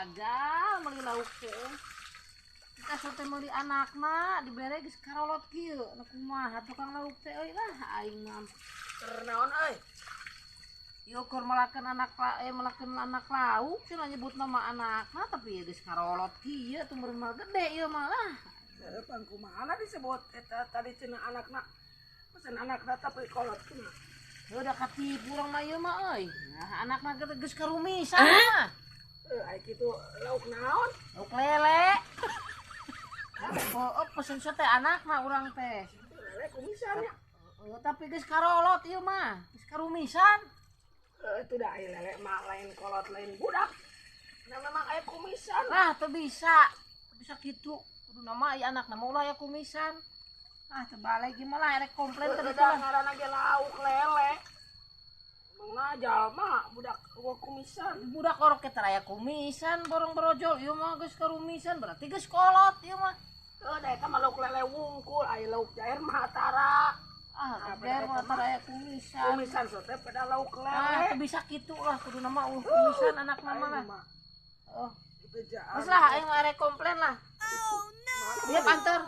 gagal meuli lauk teh. Kita sote meuli anakna dibere geus karolot kieu. Nu kumaha tukang lauk teh euy lah aing mah. Keur naon euy? Yo keur melakeun anak lauk cenah nyebut nama anakna tapi geus karolot kieu tuh meureun mah gede ieu mah lah. Pan kumaha disebut eta tadi cenah anakna. Pesan anakna tapi kolot cenah. Udah katipu urang mah ieu mah euy. Nah anakna geus karumisan mah. Ai kitu lauk naon? Lauk lele. Oh, pesen sote anakna urang teh. Lele kumisan ya. Tapi geus karolot ieu mah, geus karumisan. Itu dah aya lele mah lain kolot lain budak. Nah memang aya kumisan. Lah teu bisa. Teu bisa kitu. Kudu nama aya anakna mah ulah aya kumisan. Ah teu balik ge mah lah erek komplain teh Udah ngaranna ge lauk lele. Emang jalma budak kumisan. Budak orok teh aya kumisan borong brojol ieu mah geus karumisan berarti geus kolot ieu mah. Da eta mah lauk lele wungkul, aya lauk jair mah atara. Biar mah aya kumisan. Kumisan sote pada lauk Ah, lele. bisa kitu lah kudu nama kumisan anak mama lah. Oh, Itu jalan. geus lah aing mah erek komplain lah. Mana Dia panter.